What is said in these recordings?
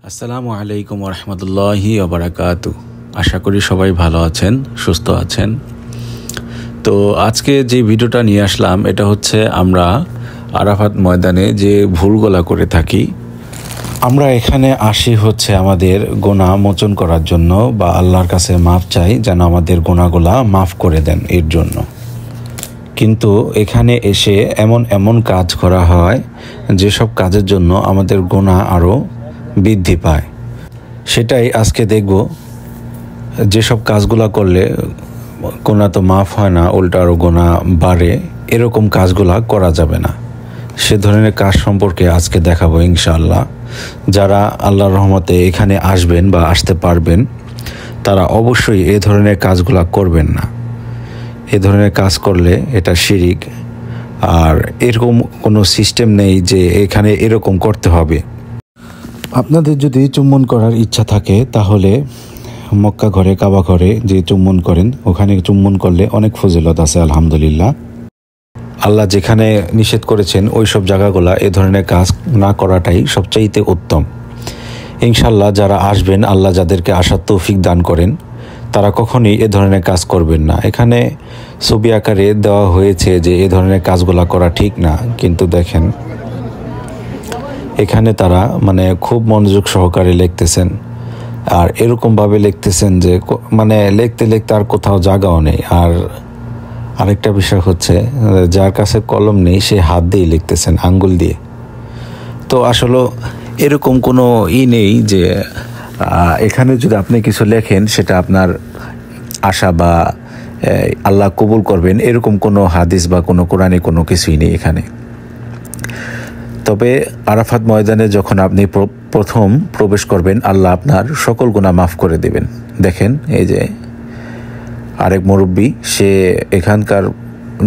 আসসালামু আলাইকুম রহমতুল্লাহি ওবারাকাতু। আশা করি সবাই ভালো আছেন, সুস্থ আছেন। তো আজকে যে ভিডিওটা নিয়ে আসলাম এটা হচ্ছে আমরা আরাফাত ময়দানে যে ভুলগুলা করে থাকি। আমরা এখানে আসি হচ্ছে আমাদের গুনাহ মোচন করার জন্য বা আল্লাহর কাছে মাফ চাই যেন আমাদের গুনাহগুলা মাফ করে দেন এর জন্য। কিন্তু এখানে এসে এমন কাজ করা হয় যেসব কাজের জন্য আমাদের গুনাহ আরও বৃদ্ধি পায়। সেটাই আজকে দেখব। যেসব কাজগুলা করলে গুনাহ তো মাফ হয় না, উল্টা আরও গুনাহ বাড়ে, এরকম কাজগুলা করা যাবে না। সে ধরনের কাজ সম্পর্কে আজকে দেখাবো ইনশাআল্লাহ। যারা আল্লাহর রহমতে এখানে আসবেন বা আসতে পারবেন তারা অবশ্যই এই ধরনের কাজগুলা করবেন না। এ ধরনের কাজ করলে এটা শিরিক। আর এরকম কোনো সিস্টেম নেই যে এখানে এরকম করতে হবে। আপনাদের যদি চুম্বন করার ইচ্ছা থাকে তাহলে মক্কা ঘরে, কাবা ঘরে যে চুম্বন করেন ওখানে চুম্বন করলে অনেক ফজিলত আছে আলহামদুলিল্লাহ। আল্লাহ যেখানে নিষেধ করেছেন ওই সব জায়গাগুলা এ ধরনের কাজ না করাটাই সবচাইতে উত্তম। ইনশাল্লাহ যারা আসবেন, আল্লাহ যাদেরকে আসার তৌফিক দান করেন, তারা কখনোই এ ধরনের কাজ করবেন না। এখানে ছবি আকারে দেওয়া হয়েছে যে এ ধরনের কাজগুলা করা ঠিক না, কিন্তু দেখেন এখানে তারা খুব মনোযোগ সহকারে লিখতেছেন। আর এরকমভাবে লিখতেছেন যে লিখতে আর কোথাও জায়গাও নেই। আর আরেকটা বিষয় হচ্ছে যার কাছে কলম নেই সে হাত দিয়ে লিখতেছেন, আঙ্গুল দিয়ে। তো আসলে এরকম কোনো নেই যে এখানে যদি আপনি কিছু লেখেন সেটা আপনার আশা বা আল্লাহ কবুল করবেন, এরকম কোনো হাদিস বা কোনো কোরআনে কোনো কিছুই নেই এখানে। তবে আরাফাত ময়দানে যখন আপনি প্রথম প্রবেশ করবেন আল্লাহ আপনার সকল গুনাহ মাফ করে দেবেন। দেখেন এই যে আরেক মুরব্বী, সে এখানকার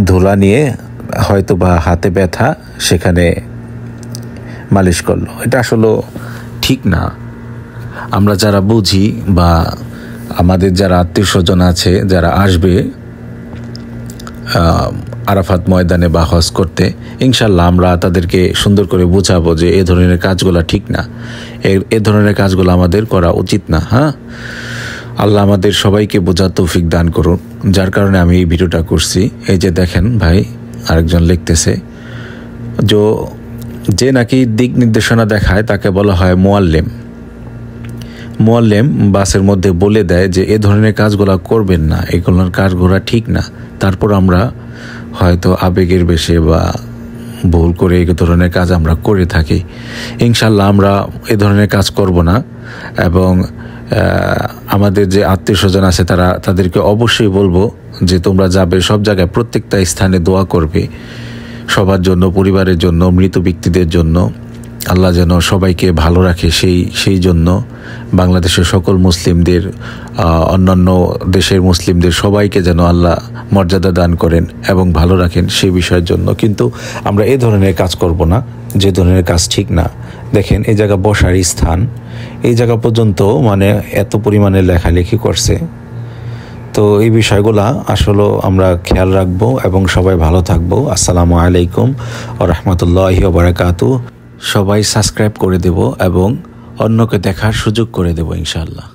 ধুলা নিয়ে হয়তো বা হাতে ব্যথা, সেখানে মালিশ করলো। এটা আসলে ঠিক না। আমরা যারা বুঝি বা আমাদের যারা আত্মীয় স্বজন আছে যারা আসবে আরাফাত ময়দানে বা হজ করতে, ইনশাল্লাহ আমরা তাদেরকে সুন্দর করে বুঝাবো যে এ ধরনের কাজগুলো ঠিক না, এ ধরনের কাজগুলো আমাদের করা উচিত না। হ্যাঁ, আল্লাহ আমাদের সবাইকে বোঝার তৌফিক দান করুন। যার কারণে আমি এই ভিডিওটা করছি। এই যে দেখেন ভাই আরেকজন লিখতেছে যে নাকি দিক নির্দেশনা দেখায় তাকে বলা হয় মুআল্লিম বাসের মধ্যে বলে দেয় যে এ ধরনের কাজগুলো করবেন না, এগুলোর কাজগুলো ঠিক না। তারপর আমরা হয়তো আবেগের বেশে বা ভুল করে এই ধরনের কাজ আমরা করে থাকি। ইনশাল্লাহ আমরা এ ধরনের কাজ করব না। এবং আমাদের যে আত্মীয় স্বজন আছে তাদেরকে অবশ্যই বলবো যে তোমরা যাবে সব জায়গায়, প্রত্যেকটা স্থানে দোয়া করবে সবার জন্য, পরিবারের জন্য, মৃত ব্যক্তিদের জন্য। আল্লাহ যেন সবাইকে ভালো রাখে সেই জন্য বাংলাদেশের সকল মুসলিমদের, অন্যান্য দেশের মুসলিমদের সবাইকে যেন আল্লাহ মর্যাদা দান করেন এবং ভালো রাখেন সেই বিষয়ের জন্য। কিন্তু আমরা এই ধরনের কাজ করব না, যে ধরনের কাজ ঠিক না। দেখেন এই জায়গা বসার স্থান, এই জায়গা পর্যন্ত এত পরিমাণে লেখালেখি করছে। তো এই বিষয়গুলা আসলে আমরা খেয়াল রাখবো এবং সবাই ভালো থাকবো। আসসালামু আলাইকুম ওয়া রাহমাতুল্লাহি ওয়া বারাকাতুহু। সবাই সাবস্ক্রাইব করে দেব এবং অন্যকে দেখার সুযোগ করে দেব ইনশাআল্লাহ।